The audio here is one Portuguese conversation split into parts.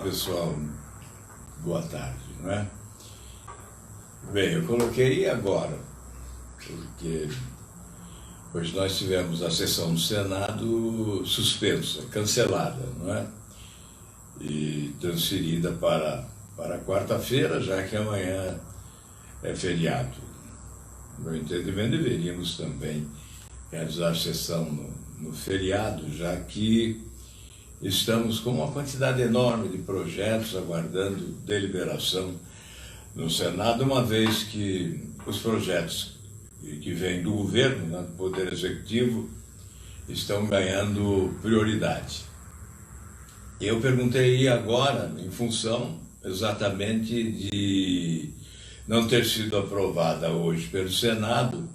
pessoal, boa tarde, não é? Bem, eu coloquei agora, porque hoje nós tivemos a sessão do Senado suspensa, cancelada, não é? E transferida para quarta-feira, já que amanhã é feriado. No meu entendimento, deveríamos também realizar a sessão no feriado, já que estamos com uma quantidade enorme de projetos aguardando deliberação no Senado, uma vez que os projetos que vêm do governo, né, do Poder Executivo, estão ganhando prioridade. Eu perguntei agora, em função exatamente de não ter sido aprovada hoje pelo Senado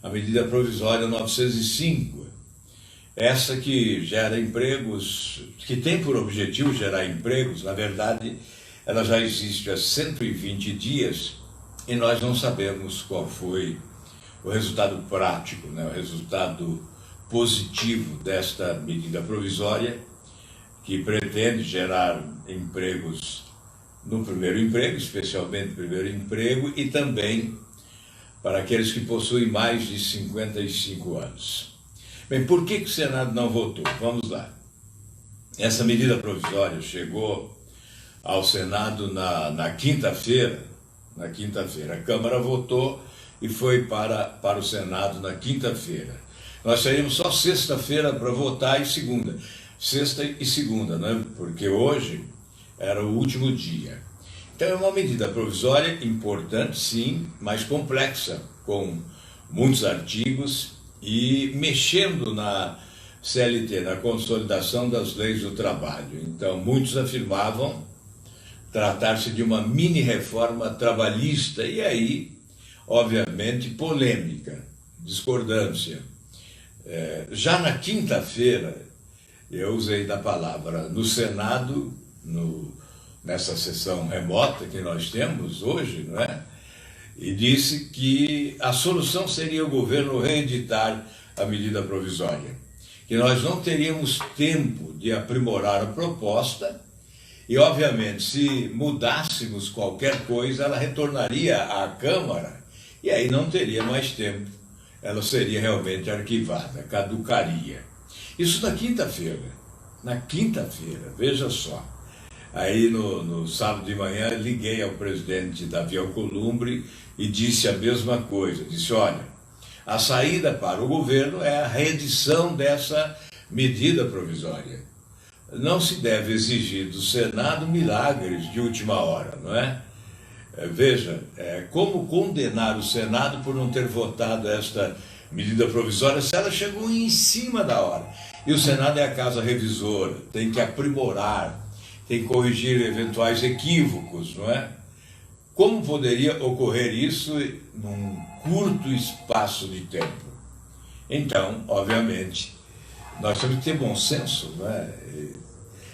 a medida provisória 905, essa que gera empregos, que tem por objetivo gerar empregos. Na verdade, ela já existe há 120 dias e nós não sabemos qual foi o resultado prático, né, o resultado positivo desta medida provisória, que pretende gerar empregos no primeiro emprego, especialmente no primeiro emprego, e também para aqueles que possuem mais de 55 anos. Bem, por que o Senado não votou? Vamos lá. Essa medida provisória chegou ao Senado na quinta-feira. Na quinta-feira. A Câmara votou e foi para o Senado na quinta-feira. Nós teríamos só sexta-feira para votar e segunda. Sexta e segunda, né? Porque hoje era o último dia. Então é uma medida provisória importante, sim, mas complexa, com muitos artigos e mexendo na CLT, na consolidação das leis do trabalho. Então muitos afirmavam tratar-se de uma mini-reforma trabalhista e aí, obviamente, polêmica, discordância. Já na quinta-feira, eu usei da palavra no Senado, nessa sessão remota que nós temos hoje, não é? E disse que a solução seria o governo reeditar a medida provisória, que nós não teríamos tempo de aprimorar a proposta e, obviamente, se mudássemos qualquer coisa, ela retornaria à Câmara e aí não teria mais tempo, ela seria realmente arquivada, caducaria. Isso na quinta-feira, veja só. Aí no sábado de manhã liguei ao presidente Davi Alcolumbre e disse a mesma coisa, disse: olha, a saída para o governo é a reedição dessa medida provisória. Não se deve exigir do Senado milagres de última hora, não é? Veja, como condenar o Senado por não ter votado esta medida provisória se ela chegou em cima da hora? E o Senado é a casa revisora, tem que aprimorar, tem que corrigir eventuais equívocos, não é? Como poderia ocorrer isso num curto espaço de tempo? Então, obviamente, nós temos que ter bom senso, não é?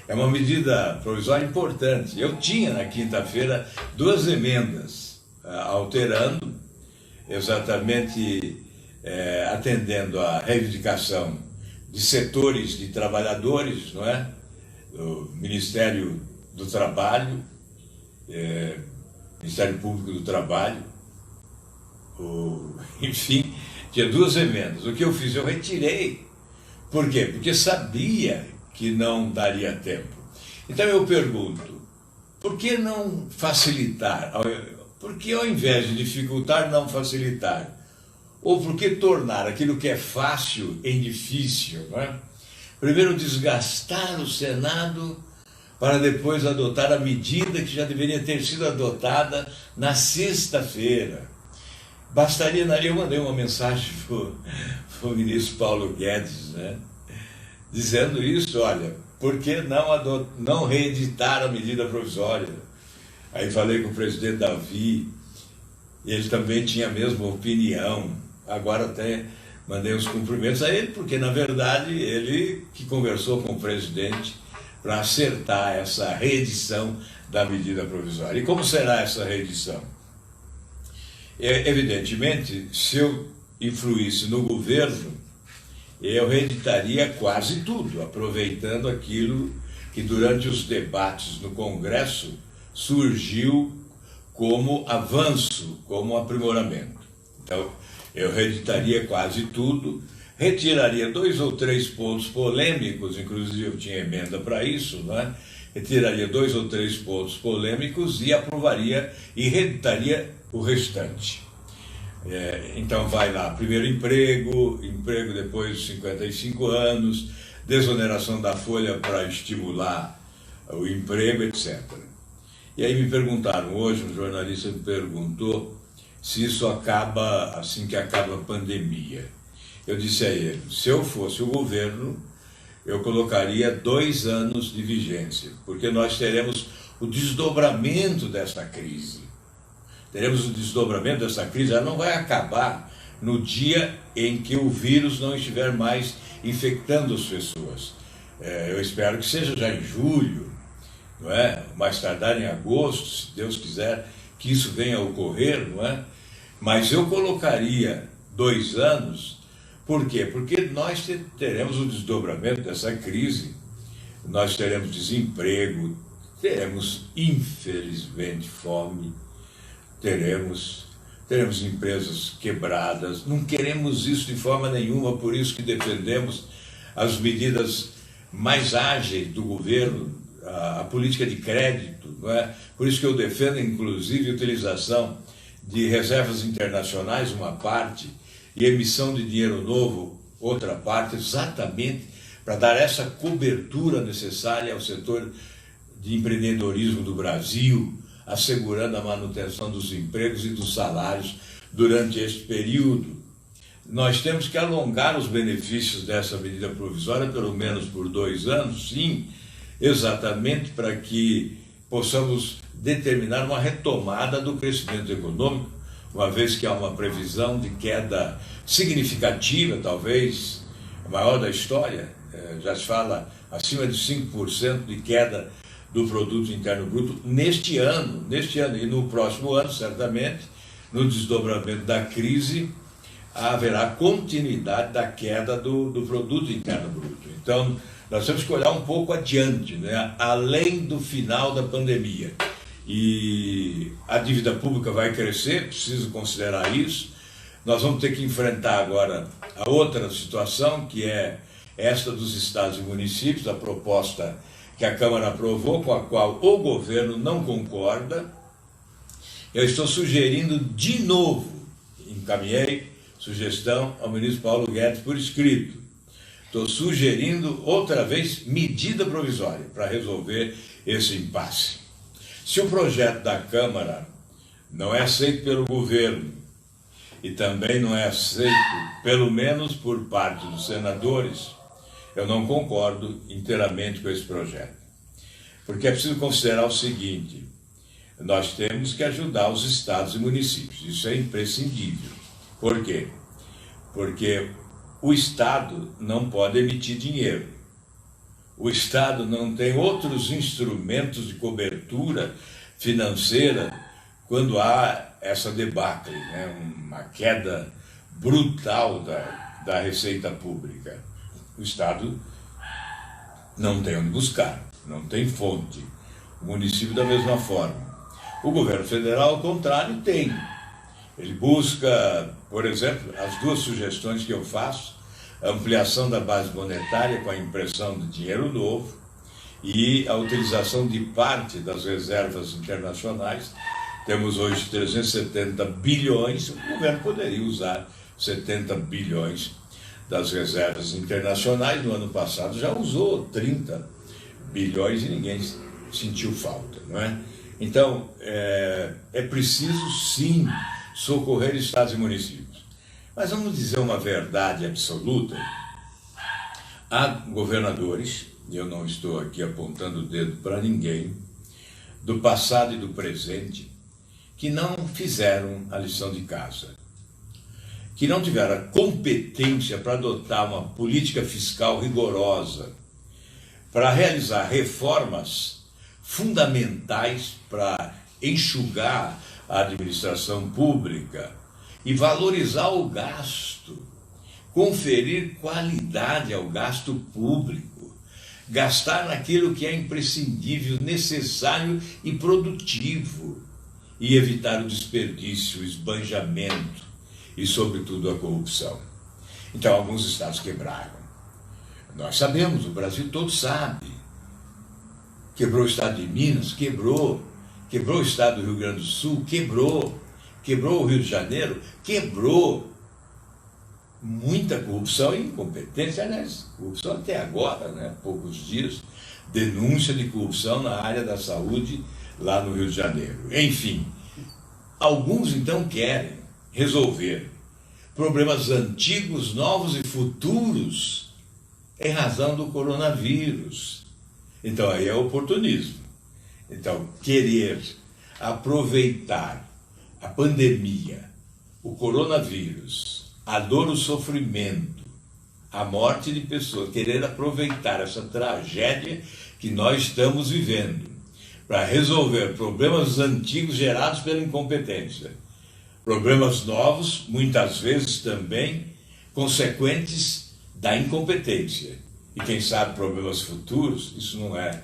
É uma medida provisória importante. Eu tinha na quinta-feira 2 emendas, alterando, exatamente atendendo à reivindicação de setores de trabalhadores, não é? O Ministério do Trabalho, Ministério Público do Trabalho, enfim, tinha 2 emendas. O que eu fiz? Eu retirei. Por quê? Porque sabia que não daria tempo. Então eu pergunto, por que não facilitar? Por que ao invés de dificultar, não facilitar? Ou por que tornar aquilo que é fácil em difícil, não é? Primeiro desgastar o Senado para depois adotar a medida que já deveria ter sido adotada na sexta-feira. Bastaria, eu mandei uma mensagem para o ministro Paulo Guedes, né, dizendo isso: olha, por que não reeditar a medida provisória? Aí falei com o presidente Davi, ele também tinha a mesma opinião. Agora até mandei os cumprimentos a ele, porque na verdade ele que conversou com o presidente para acertar essa reedição da medida provisória. E como será essa reedição? Evidentemente, se eu influísse no governo, eu reeditaria quase tudo, aproveitando aquilo que durante os debates no Congresso surgiu como avanço, como aprimoramento. Então, eu reeditaria quase tudo, retiraria 2 ou 3 pontos polêmicos, inclusive eu tinha emenda para isso, né? Retiraria 2 ou 3 pontos polêmicos e aprovaria e reeditaria o restante. Então vai lá, primeiro emprego depois dos 55 anos, desoneração da folha para estimular o emprego, etc. E aí me perguntaram, hoje um jornalista me perguntou se isso acaba assim que acaba a pandemia. Eu disse a ele, se eu fosse o governo, eu colocaria 2 anos de vigência, porque nós teremos o desdobramento dessa crise. Teremos o desdobramento dessa crise, ela não vai acabar no dia em que o vírus não estiver mais infectando as pessoas. Eu espero que seja já em julho, não é? Mais tardar em agosto, se Deus quiser que isso venha a ocorrer, não é? Mas eu colocaria 2 anos, por quê? Porque nós teremos o desdobramento dessa crise, nós teremos desemprego, teremos, infelizmente, fome, teremos empresas quebradas, não queremos isso de forma nenhuma, por isso que defendemos as medidas mais ágeis do governo, a política de crédito, não é? Por isso que eu defendo, inclusive, a utilização de reservas internacionais, uma parte, e emissão de dinheiro novo, outra parte, exatamente para dar essa cobertura necessária ao setor de empreendedorismo do Brasil, assegurando a manutenção dos empregos e dos salários durante este período. Nós temos que alongar os benefícios dessa medida provisória, pelo menos por 2 anos, sim, exatamente para que possamos determinar uma retomada do crescimento econômico, uma vez que há uma previsão de queda significativa, talvez a maior da história, já se fala acima de 5% de queda do Produto Interno Bruto neste ano, e no próximo ano, certamente, no desdobramento da crise, haverá continuidade da queda do Produto Interno Bruto. Então, nós temos que olhar um pouco adiante, né? Além do final da pandemia. E a dívida pública vai crescer, preciso considerar isso. Nós vamos ter que enfrentar agora a outra situação, que é esta dos estados e municípios, a proposta que a Câmara aprovou, com a qual o governo não concorda. Eu estou sugerindo de novo, encaminhei sugestão ao ministro Paulo Guedes por escrito, estou sugerindo outra vez medida provisória para resolver esse impasse. Se o projeto da Câmara não é aceito pelo governo e também não é aceito, pelo menos por parte dos senadores, eu não concordo inteiramente com esse projeto. Porque é preciso considerar o seguinte, nós temos que ajudar os estados e municípios, isso é imprescindível. Por quê? Porque o Estado não pode emitir dinheiro. O Estado não tem outros instrumentos de cobertura financeira quando há essa debacle, né? Uma queda brutal da receita pública. O Estado não tem onde buscar, não tem fonte. O município da mesma forma. O governo federal, ao contrário, tem. Ele busca, por exemplo, as 2 sugestões que eu faço, a ampliação da base monetária com a impressão de dinheiro novo e a utilização de parte das reservas internacionais. Temos hoje 370 bilhões, o governo poderia usar 70 bilhões das reservas internacionais. No ano passado já usou 30 bilhões e ninguém sentiu falta, não é? Então, é preciso sim socorrer estados e municípios. Mas vamos dizer uma verdade absoluta. Há governadores, e eu não estou aqui apontando o dedo para ninguém, do passado e do presente, que não fizeram a lição de casa, que não tiveram a competência para adotar uma política fiscal rigorosa, para realizar reformas fundamentais para enxugar a administração pública e valorizar o gasto, conferir qualidade ao gasto público, gastar naquilo que é imprescindível, necessário e produtivo, e evitar o desperdício, o esbanjamento e, sobretudo, a corrupção. Então, alguns estados quebraram. Nós sabemos, o Brasil todo sabe. Quebrou o estado de Minas, quebrou o estado do Rio Grande do Sul, quebrou o Rio de Janeiro, quebrou. Muita corrupção e incompetência, aliás, corrupção até agora, né? Poucos dias, denúncia de corrupção na área da saúde lá no Rio de Janeiro. Enfim, alguns então querem resolver problemas antigos, novos e futuros em razão do coronavírus. Então aí é oportunismo. Então, querer aproveitar a pandemia, o coronavírus, a dor, o sofrimento, a morte de pessoas, querer aproveitar essa tragédia que nós estamos vivendo para resolver problemas antigos gerados pela incompetência, problemas novos, muitas vezes também consequentes da incompetência, e quem sabe problemas futuros, isso não é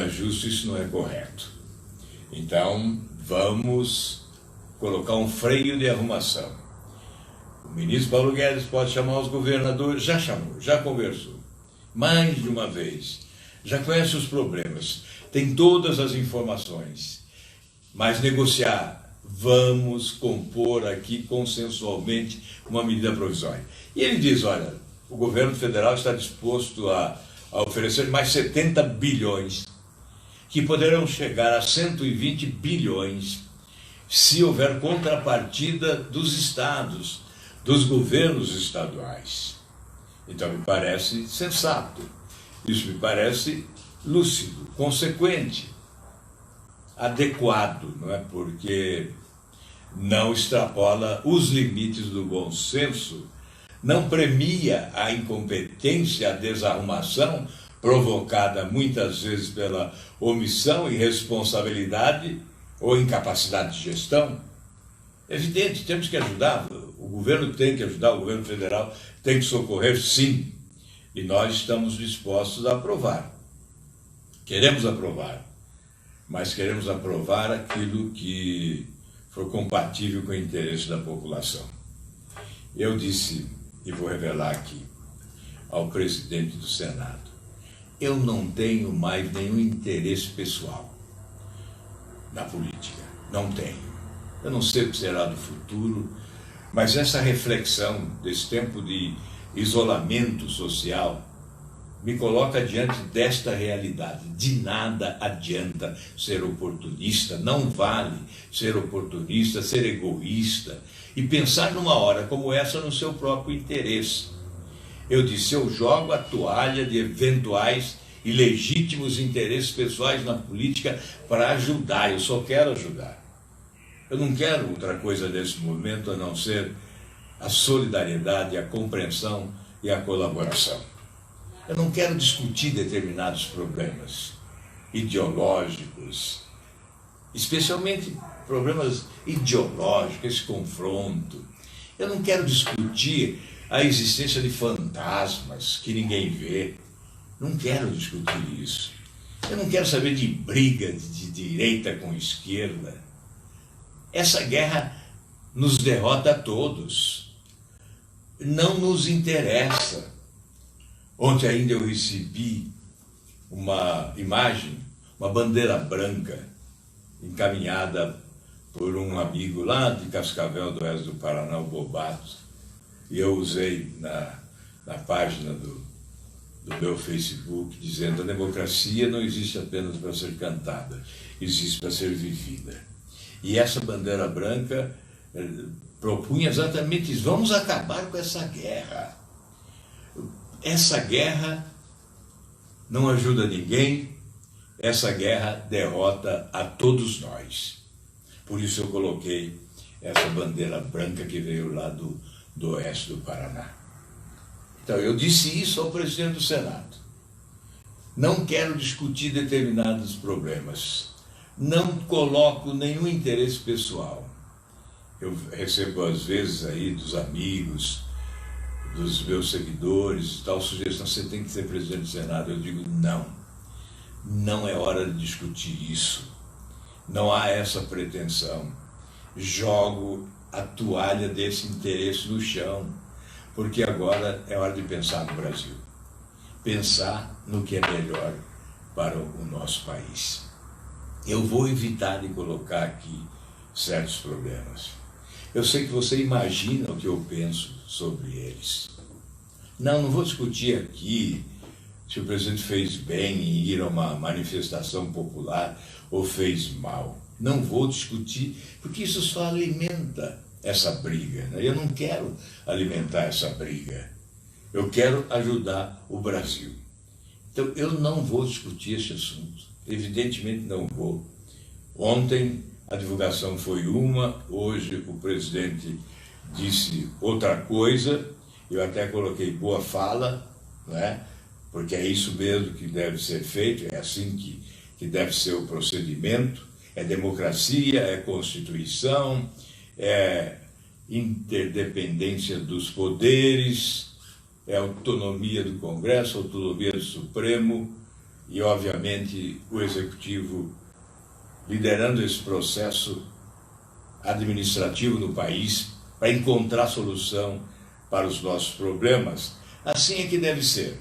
justo, isso não é correto. Então, vamos colocar um freio de arrumação. O ministro Paulo Guedes pode chamar os governadores, já chamou, já conversou, mais de uma vez, já conhece os problemas, tem todas as informações, mas negociar, vamos compor aqui consensualmente uma medida provisória. E ele diz, olha, o governo federal está disposto a oferecer mais 70 bilhões, que poderão chegar a 120 bilhões, se houver contrapartida dos estados, dos governos estaduais. Então me parece sensato, isso me parece lúcido, consequente, adequado, não é? Porque não extrapola os limites do bom senso, não premia a incompetência, a desarrumação, provocada muitas vezes pela omissão, irresponsabilidade ou incapacidade de gestão. É evidente, temos que ajudar, o governo tem que ajudar, o governo federal tem que socorrer, sim, e nós estamos dispostos a aprovar. Queremos aprovar, mas queremos aprovar aquilo que for compatível com o interesse da população. Eu disse, e vou revelar aqui, ao presidente do Senado, eu não tenho mais nenhum interesse pessoal na política, não tenho. Eu não sei o que será do futuro, mas essa reflexão desse tempo de isolamento social me coloca diante desta realidade. De nada adianta ser oportunista, não vale ser oportunista, ser egoísta e pensar numa hora como essa no seu próprio interesse. Eu disse, eu jogo a toalha de eventuais e legítimos interesses pessoais na política para ajudar, eu só quero ajudar. Eu não quero outra coisa nesse momento a não ser a solidariedade, a compreensão e a colaboração. Eu não quero discutir determinados problemas ideológicos, especialmente problemas ideológicos, esse confronto. Eu não quero discutir a existência de fantasmas que ninguém vê. Não quero discutir isso. Eu não quero saber de briga de direita com esquerda. Essa guerra nos derrota a todos. Não nos interessa. Ontem ainda eu recebi uma imagem, uma bandeira branca, encaminhada por um amigo lá de Cascavel, do oeste do Paraná, o Bobato, e eu usei na página do meu Facebook, dizendo: a democracia não existe apenas para ser cantada, existe para ser vivida. E essa bandeira branca propunha exatamente isso: vamos acabar com essa guerra. Essa guerra não ajuda ninguém, essa guerra derrota a todos nós. Por isso eu coloquei essa bandeira branca que veio lá do oeste do Paraná. Então eu disse isso ao presidente do Senado. Não quero discutir determinados problemas. Não coloco nenhum interesse pessoal. Eu recebo às vezes aí dos amigos, dos meus seguidores e tal, sugestão, você tem que ser presidente do Senado. Eu digo, não é hora de discutir isso. Não há essa pretensão. Jogo a toalha desse interesse no chão, porque agora é hora de pensar no Brasil. Pensar no que é melhor para o nosso país. Eu vou evitar de colocar aqui certos problemas. Eu sei que você imagina o que eu penso sobre eles. Não vou discutir aqui se o presidente fez bem em ir a uma manifestação popular ou fez mal. Não vou discutir, porque isso só alimenta essa briga, né? Eu não quero alimentar essa briga. Eu quero ajudar o Brasil. Então, eu não vou discutir esse assunto. Evidentemente não vou. Ontem a divulgação foi uma, hoje o presidente disse outra coisa. Eu até coloquei boa fala, né? Porque é isso mesmo que deve ser feito, é assim que deve ser o procedimento. É democracia, é Constituição, é interdependência dos poderes, é autonomia do Congresso, autonomia do Supremo e, obviamente, o Executivo liderando esse processo administrativo no país para encontrar solução para os nossos problemas. Assim é que deve ser.